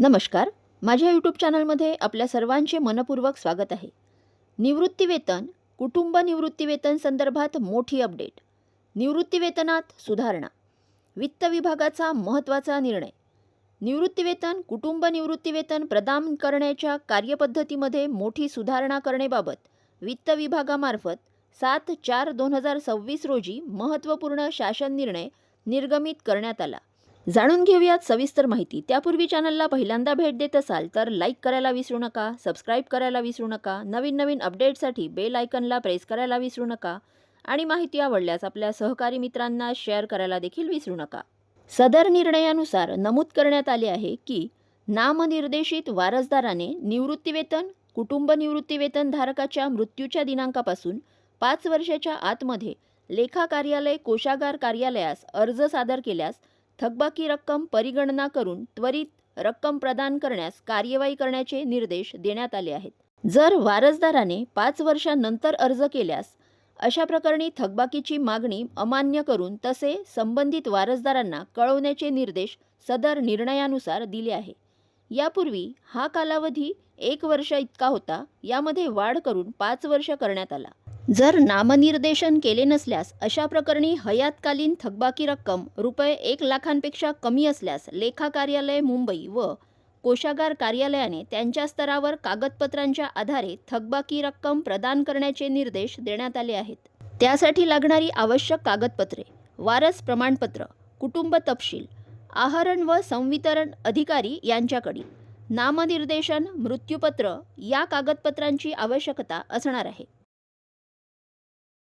नमस्कार. माझ्या यूट्यूब चॅनलमध्ये आपल्या सर्वांचे मनपूर्वक स्वागत आहे. निवृत्तीवेतन, कुटुंब निवृत्तीवेतन संदर्भात मोठी अपडेट. निवृत्तीवेतनात सुधारणा. वित्त विभागाचा महत्त्वाचा निर्णय. निवृत्तीवेतन, कुटुंब निवृत्तीवेतन प्रदान करण्याच्या कार्यपद्धतीमध्ये मोठी सुधारणा करण्याबाबत वित्त विभागामार्फत 7/4/2026 रोजी महत्त्वपूर्ण शासन निर्णय निर्गमित करण्यात आला. जाणून घेऊयात सविस्तर माहिती. त्यापूर्वी चॅनलला पहिल्यांदा भेट देत असाल तर लाईक करायला विसरू नका, सबस्क्राईब करायला विसरू नका, नवीन अपडेटसाठी बेल आयकनला प्रेस करायला विसरू नका आणि माहिती आवडल्यास आपल्या सहकारी मित्रांना शेअर करायला देखील विसरू नका. सदर निर्णयानुसार नमूद करण्यात आले आहे की नामनिर्देशित वारसदाराने निवृत्तीवेतन, कुटुंब निवृत्तीवेतन धारकाच्या मृत्यूच्या दिनांकापासून 5 वर्षाच्या आतमध्ये लेखा कार्यालय कोषागार कार्यालयास अर्ज सादर केल्यास थकबाकी रक्कम परिगणना करून त्वरित रक्कम प्रदान करण्यास कार्यवाही करण्याचे निर्देश देण्यात आले आहेत. जर वारसदाराने 5 वर्षांनंतर अर्ज केल्यास अशा प्रकरणी थकबाकीची मागणी अमान्य करून तसे संबंधित वारसदारांना कळवण्याचे निर्देश सदर निर्णयानुसार दिले आहे. यापूर्वी हा कालावधी 1 वर्ष इतका होता, यामध्ये वाढ करून 5 वर्ष करण्यात आला. जर नामनिर्देशन केले नसल्यास अशा प्रकरणी हयातकालीन थकबाकी रक्कम रुपये 1 लाखांपेक्षा कमी असल्यास लेखा कार्यालय मुंबई व कोषागार कार्यालयाने त्यांच्या स्तरावर कागदपत्रांच्या आधारे थकबाकी रक्कम प्रदान करण्याचे निर्देश देण्यात आले आहेत. त्यासाठी लागणारी आवश्यक कागदपत्रे: वारस प्रमाणपत्र, कुटुंब तपशील, आहरण व संवितरण अधिकारी यांच्याकडील नामनिर्देशन, मृत्यूपत्र या कागदपत्रांची आवश्यकता असणार आहे.